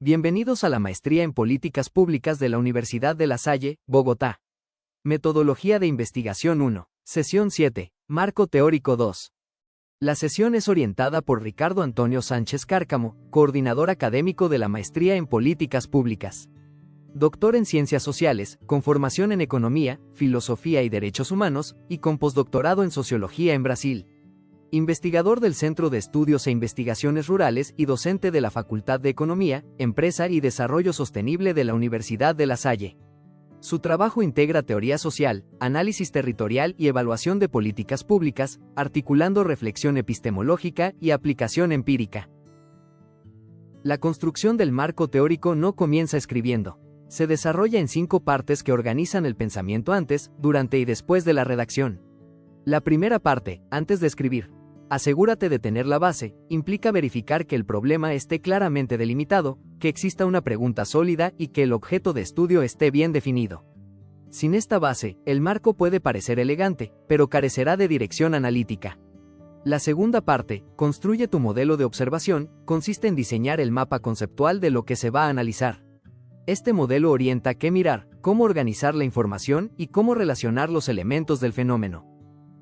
Bienvenidos a la Maestría en Políticas Públicas de la Universidad de La Salle, Bogotá. Metodología de Investigación 1, Sesión 7, Marco Teórico 2. La sesión es orientada por Ricardo Antonio Sánchez Cárcamo, coordinador académico de la Maestría en Políticas Públicas. Doctor en Ciencias Sociales, con formación en Economía, Filosofía y Derechos Humanos, y con postdoctorado en Sociología en Brasil. Investigador del Centro de Estudios e Investigaciones Rurales y docente de la Facultad de Economía, Empresa y Desarrollo Sostenible de la Universidad de La Salle. Su trabajo integra teoría social, análisis territorial y evaluación de políticas públicas, articulando reflexión epistemológica y aplicación empírica. La construcción del marco teórico no comienza escribiendo. Se desarrolla en 5 partes que organizan el pensamiento antes, durante y después de la redacción. La primera parte, antes de escribir. Asegúrate de tener la base, implica verificar que el problema esté claramente delimitado, que exista una pregunta sólida y que el objeto de estudio esté bien definido. Sin esta base, el marco puede parecer elegante, pero carecerá de dirección analítica. La segunda parte, construye tu modelo de observación, consiste en diseñar el mapa conceptual de lo que se va a analizar. Este modelo orienta qué mirar, cómo organizar la información y cómo relacionar los elementos del fenómeno.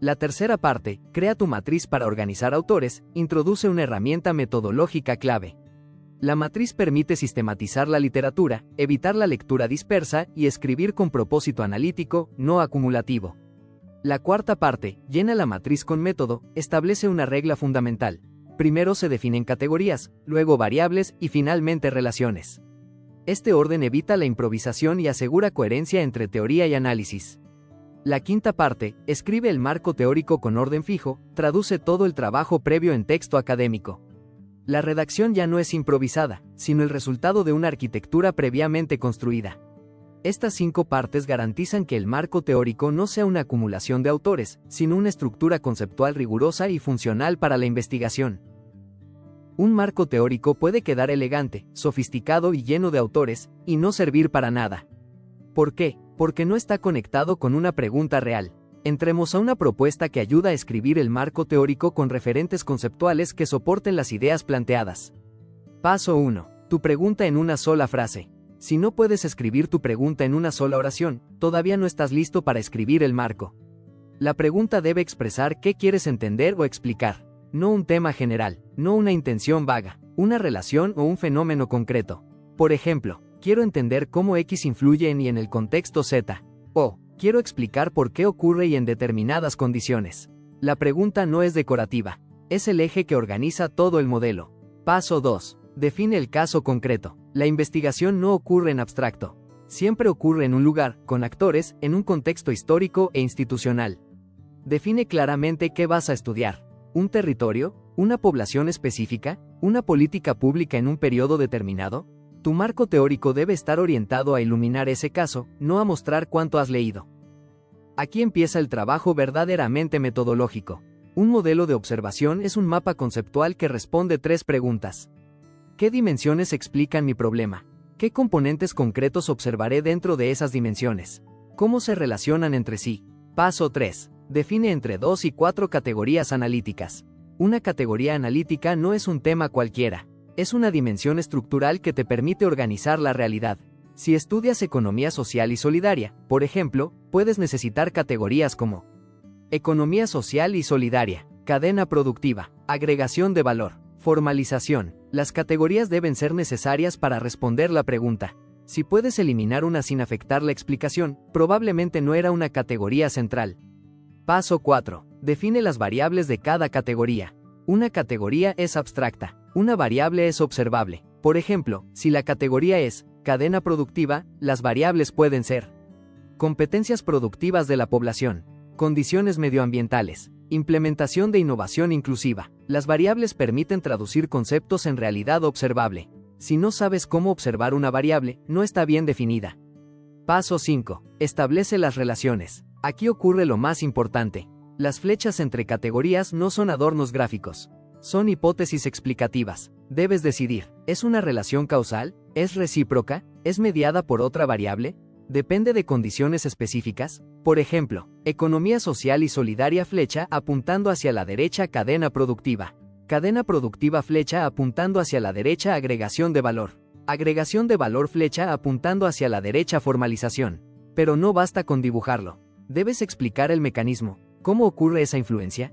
La tercera parte, crea tu matriz para organizar autores, introduce una herramienta metodológica clave. La matriz permite sistematizar la literatura, evitar la lectura dispersa y escribir con propósito analítico, no acumulativo. La cuarta parte, llena la matriz con método, establece una regla fundamental. Primero se definen categorías, luego variables y finalmente relaciones. Este orden evita la improvisación y asegura coherencia entre teoría y análisis. La quinta parte, escribe el marco teórico con orden fijo, traduce todo el trabajo previo en texto académico. La redacción ya no es improvisada, sino el resultado de una arquitectura previamente construida. Estas 5 partes garantizan que el marco teórico no sea una acumulación de autores, sino una estructura conceptual rigurosa y funcional para la investigación. Un marco teórico puede quedar elegante, sofisticado y lleno de autores, y no servir para nada. ¿Por qué? Porque no está conectado con una pregunta real. Entremos a una propuesta que ayuda a escribir el marco teórico con referentes conceptuales que soporten las ideas planteadas. Paso 1. Tu pregunta en una sola frase. Si no puedes escribir tu pregunta en una sola oración, todavía no estás listo para escribir el marco. La pregunta debe expresar qué quieres entender o explicar. No un tema general, no una intención vaga, una relación o un fenómeno concreto. Por ejemplo, quiero entender cómo X influye en y en el contexto Z. O, quiero explicar por qué ocurre y en determinadas condiciones. La pregunta no es decorativa, es el eje que organiza todo el modelo. Paso 2. Define el caso concreto. La investigación no ocurre en abstracto. Siempre ocurre en un lugar, con actores, en un contexto histórico e institucional. Define claramente qué vas a estudiar. ¿Un territorio? ¿Una población específica? ¿Una política pública en un periodo determinado? Tu marco teórico debe estar orientado a iluminar ese caso, no a mostrar cuánto has leído. Aquí empieza el trabajo verdaderamente metodológico. Un modelo de observación es un mapa conceptual que responde 3 preguntas. ¿Qué dimensiones explican mi problema? ¿Qué componentes concretos observaré dentro de esas dimensiones? ¿Cómo se relacionan entre sí? Paso 3. Define entre 2 y 4 categorías analíticas. Una categoría analítica no es un tema cualquiera. Es una dimensión estructural que te permite organizar la realidad. Si estudias economía social y solidaria, por ejemplo, puedes necesitar categorías como economía social y solidaria, cadena productiva, agregación de valor, formalización. Las categorías deben ser necesarias para responder la pregunta. Si puedes eliminar una sin afectar la explicación, probablemente no era una categoría central. Paso 4. Define las variables de cada categoría. Una categoría es abstracta. Una variable es observable. Por ejemplo, si la categoría es cadena productiva, las variables pueden ser competencias productivas de la población, condiciones medioambientales, implementación de innovación inclusiva. Las variables permiten traducir conceptos en realidad observable. Si no sabes cómo observar una variable, no está bien definida. Paso 5. Establece las relaciones. Aquí ocurre lo más importante. Las flechas entre categorías no son adornos gráficos. Son hipótesis explicativas. Debes decidir, ¿es una relación causal? ¿Es recíproca? ¿Es mediada por otra variable? ¿Depende de condiciones específicas? Por ejemplo, economía social y solidaria flecha apuntando hacia la derecha cadena productiva. Cadena productiva flecha apuntando hacia la derecha agregación de valor. Agregación de valor flecha apuntando hacia la derecha formalización. Pero no basta con dibujarlo. Debes explicar el mecanismo. ¿Cómo ocurre esa influencia?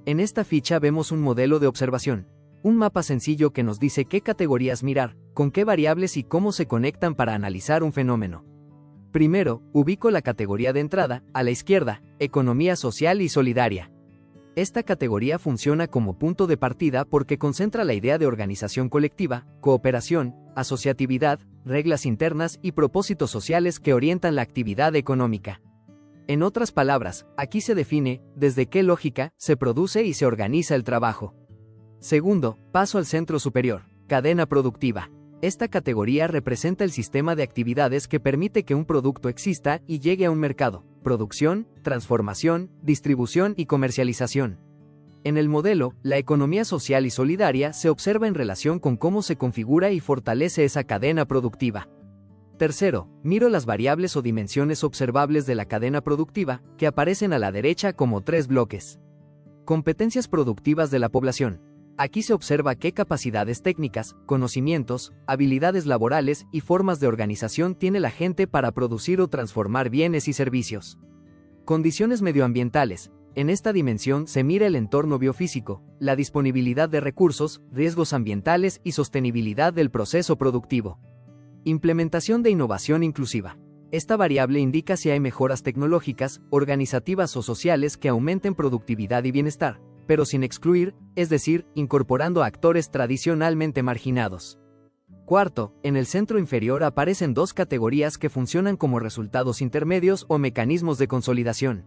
En esta ficha vemos un modelo de observación. Un mapa sencillo que nos dice qué categorías mirar, con qué variables y cómo se conectan para analizar un fenómeno. Primero, ubico la categoría de entrada, a la izquierda, economía social y solidaria. Esta categoría funciona como punto de partida porque concentra la idea de organización colectiva, cooperación, asociatividad, reglas internas y propósitos sociales que orientan la actividad económica. En otras palabras, aquí se define desde qué lógica se produce y se organiza el trabajo. Segundo, paso al centro superior, cadena productiva. Esta categoría representa el sistema de actividades que permite que un producto exista y llegue a un mercado: producción, transformación, distribución y comercialización. En el modelo, la economía social y solidaria se observa en relación con cómo se configura y fortalece esa cadena productiva. Tercero, miro las variables o dimensiones observables de la cadena productiva, que aparecen a la derecha como 3 bloques. Competencias productivas de la población. Aquí se observa qué capacidades técnicas, conocimientos, habilidades laborales y formas de organización tiene la gente para producir o transformar bienes y servicios. Condiciones medioambientales. En esta dimensión se mira el entorno biofísico, la disponibilidad de recursos, riesgos ambientales y sostenibilidad del proceso productivo. Implementación de innovación inclusiva. Esta variable indica si hay mejoras tecnológicas, organizativas o sociales que aumenten productividad y bienestar, pero sin excluir, es decir, incorporando a actores tradicionalmente marginados. Cuarto, en el centro inferior aparecen 2 categorías que funcionan como resultados intermedios o mecanismos de consolidación.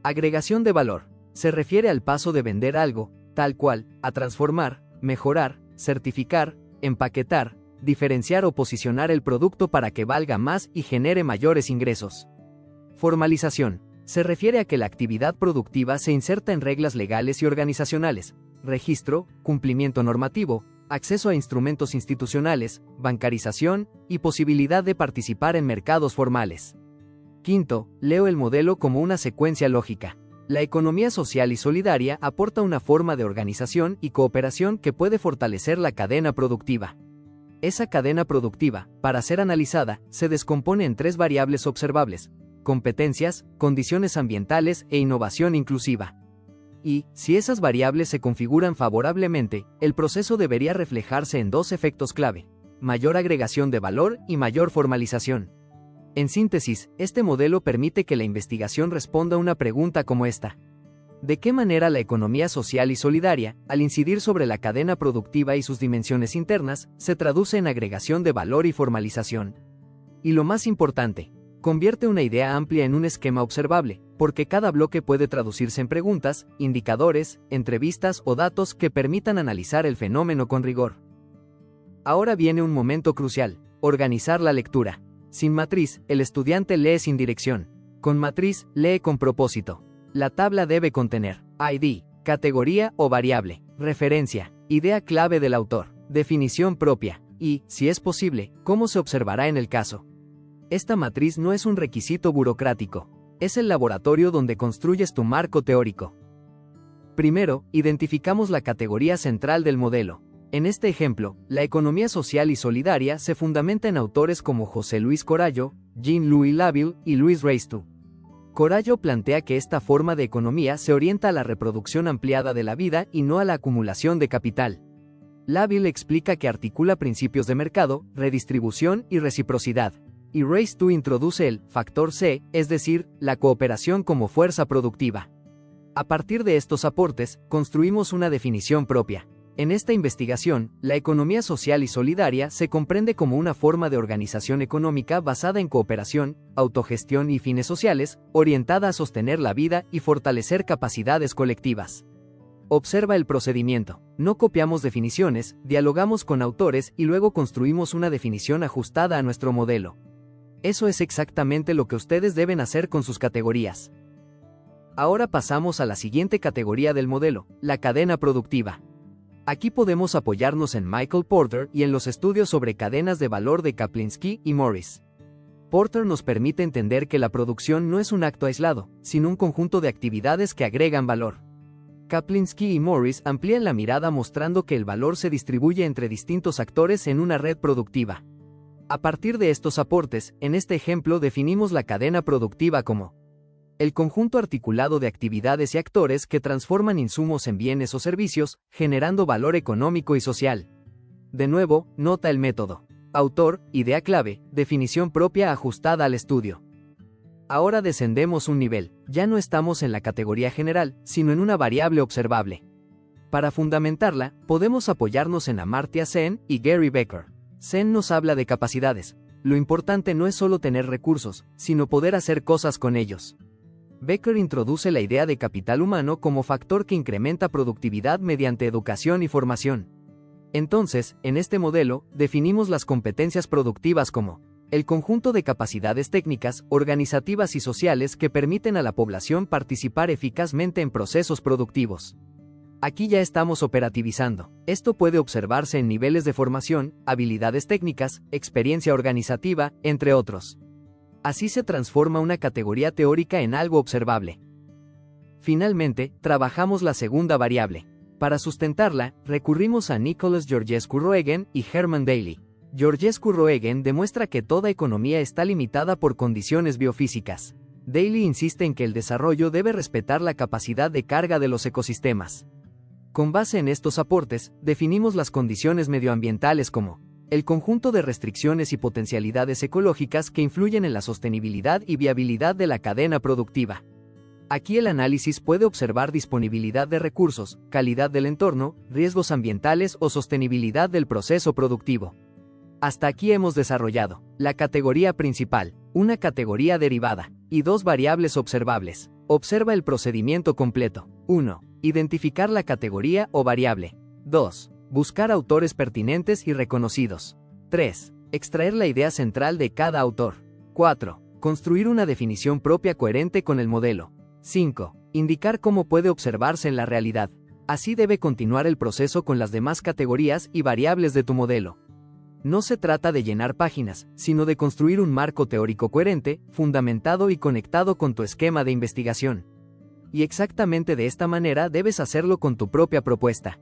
Agregación de valor. Se refiere al paso de vender algo, tal cual, a transformar, mejorar, certificar, empaquetar, diferenciar o posicionar el producto para que valga más y genere mayores ingresos. Formalización. Se refiere a que la actividad productiva se inserta en reglas legales y organizacionales: registro, cumplimiento normativo, acceso a instrumentos institucionales, bancarización y posibilidad de participar en mercados formales. Quinto, leo el modelo como una secuencia lógica. La economía social y solidaria aporta una forma de organización y cooperación que puede fortalecer la cadena productiva. Esa cadena productiva, para ser analizada, se descompone en 3 variables observables: competencias, condiciones ambientales e innovación inclusiva. Y, si esas variables se configuran favorablemente, el proceso debería reflejarse en 2 efectos clave: mayor agregación de valor y mayor formalización. En síntesis, este modelo permite que la investigación responda a una pregunta como esta: ¿de qué manera la economía social y solidaria, al incidir sobre la cadena productiva y sus dimensiones internas, se traduce en agregación de valor y formalización? Y lo más importante, convierte una idea amplia en un esquema observable, porque cada bloque puede traducirse en preguntas, indicadores, entrevistas o datos que permitan analizar el fenómeno con rigor. Ahora viene un momento crucial: organizar la lectura. Sin matriz, el estudiante lee sin dirección. Con matriz, lee con propósito. La tabla debe contener ID, categoría o variable, referencia, idea clave del autor, definición propia, y, si es posible, cómo se observará en el caso. Esta matriz no es un requisito burocrático, es el laboratorio donde construyes tu marco teórico. Primero, identificamos la categoría central del modelo. En este ejemplo, la economía social y solidaria se fundamenta en autores como José Luis Corallo, Jean-Louis Labille y Louis Reistu. Corallo plantea que esta forma de economía se orienta a la reproducción ampliada de la vida y no a la acumulación de capital. Labille explica que articula principios de mercado, redistribución y reciprocidad. Y Reistu introduce el factor C, es decir, la cooperación como fuerza productiva. A partir de estos aportes, construimos una definición propia. En esta investigación, la economía social y solidaria se comprende como una forma de organización económica basada en cooperación, autogestión y fines sociales, orientada a sostener la vida y fortalecer capacidades colectivas. Observa el procedimiento. No copiamos definiciones, dialogamos con autores y luego construimos una definición ajustada a nuestro modelo. Eso es exactamente lo que ustedes deben hacer con sus categorías. Ahora pasamos a la siguiente categoría del modelo, la cadena productiva. Aquí podemos apoyarnos en Michael Porter y en los estudios sobre cadenas de valor de Kaplinsky y Morris. Porter nos permite entender que la producción no es un acto aislado, sino un conjunto de actividades que agregan valor. Kaplinsky y Morris amplían la mirada mostrando que el valor se distribuye entre distintos actores en una red productiva. A partir de estos aportes, en este ejemplo definimos la cadena productiva como el conjunto articulado de actividades y actores que transforman insumos en bienes o servicios, generando valor económico y social. De nuevo, nota el método. Autor, idea clave, definición propia ajustada al estudio. Ahora descendemos un nivel, ya no estamos en la categoría general, sino en una variable observable. Para fundamentarla, podemos apoyarnos en Amartya Sen y Gary Becker. Sen nos habla de capacidades. Lo importante no es solo tener recursos, sino poder hacer cosas con ellos. Becker introduce la idea de capital humano como factor que incrementa productividad mediante educación y formación. Entonces, en este modelo, definimos las competencias productivas como el conjunto de capacidades técnicas, organizativas y sociales que permiten a la población participar eficazmente en procesos productivos. Aquí ya estamos operativizando. Esto puede observarse en niveles de formación, habilidades técnicas, experiencia organizativa, entre otros. Así se transforma una categoría teórica en algo observable. Finalmente, trabajamos la segunda variable. Para sustentarla, recurrimos a Nicholas Georgescu-Roegen y Herman Daly. Georgescu-Roegen demuestra que toda economía está limitada por condiciones biofísicas. Daly insiste en que el desarrollo debe respetar la capacidad de carga de los ecosistemas. Con base en estos aportes, definimos las condiciones medioambientales como el conjunto de restricciones y potencialidades ecológicas que influyen en la sostenibilidad y viabilidad de la cadena productiva. Aquí el análisis puede observar disponibilidad de recursos, calidad del entorno, riesgos ambientales o sostenibilidad del proceso productivo. Hasta aquí hemos desarrollado la categoría principal, una categoría derivada, y dos variables observables. Observa el procedimiento completo. 1. Identificar la categoría o variable. 2. Buscar autores pertinentes y reconocidos. 3. Extraer la idea central de cada autor. 4. Construir una definición propia coherente con el modelo. 5. Indicar cómo puede observarse en la realidad. Así debe continuar el proceso con las demás categorías y variables de tu modelo. No se trata de llenar páginas, sino de construir un marco teórico coherente, fundamentado y conectado con tu esquema de investigación. Y exactamente de esta manera debes hacerlo con tu propia propuesta.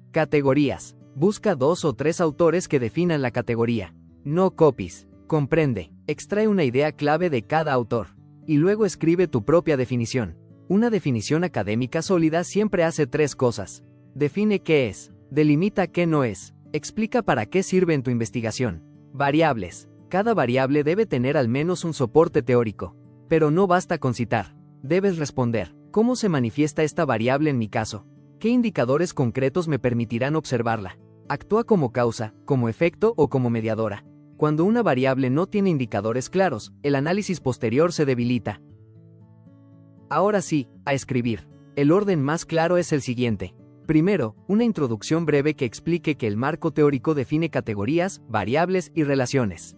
Categorías. Busca 2 o 3 autores que definan la categoría. No copies. Comprende. Extrae una idea clave de cada autor. Y luego escribe tu propia definición. Una definición académica sólida siempre hace 3 cosas. Define qué es. Delimita qué no es. Explica para qué sirve en tu investigación. Variables. Cada variable debe tener al menos un soporte teórico. Pero no basta con citar. Debes responder. ¿Cómo se manifiesta esta variable en mi caso? ¿Qué indicadores concretos me permitirán observarla? ¿Actúa como causa, como efecto o como mediadora? Cuando una variable no tiene indicadores claros, el análisis posterior se debilita. Ahora sí, a escribir. El orden más claro es el siguiente. Primero, una introducción breve que explique que el marco teórico define categorías, variables y relaciones.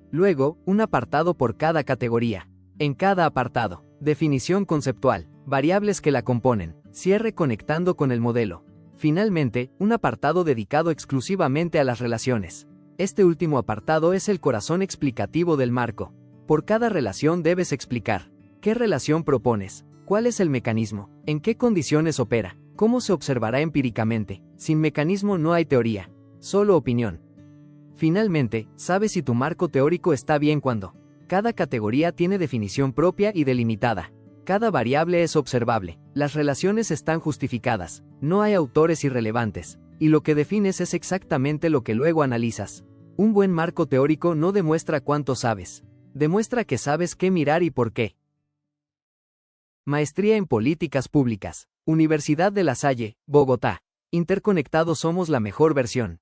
Luego, un apartado por cada categoría. En cada apartado, definición conceptual, variables que la componen, cierre conectando con el modelo. Finalmente, un apartado dedicado exclusivamente a las relaciones. Este último apartado es el corazón explicativo del marco. Por cada relación debes explicar. ¿Qué relación propones? ¿Cuál es el mecanismo? ¿En qué condiciones opera? ¿Cómo se observará empíricamente? Sin mecanismo no hay teoría, solo opinión. Finalmente, sabes si tu marco teórico está bien cuando cada categoría tiene definición propia y delimitada. Cada variable es observable, las relaciones están justificadas, no hay autores irrelevantes, y lo que defines es exactamente lo que luego analizas. Un buen marco teórico no demuestra cuánto sabes, demuestra que sabes qué mirar y por qué. Maestría en Políticas Públicas. Universidad de La Salle, Bogotá. Interconectados somos la mejor versión.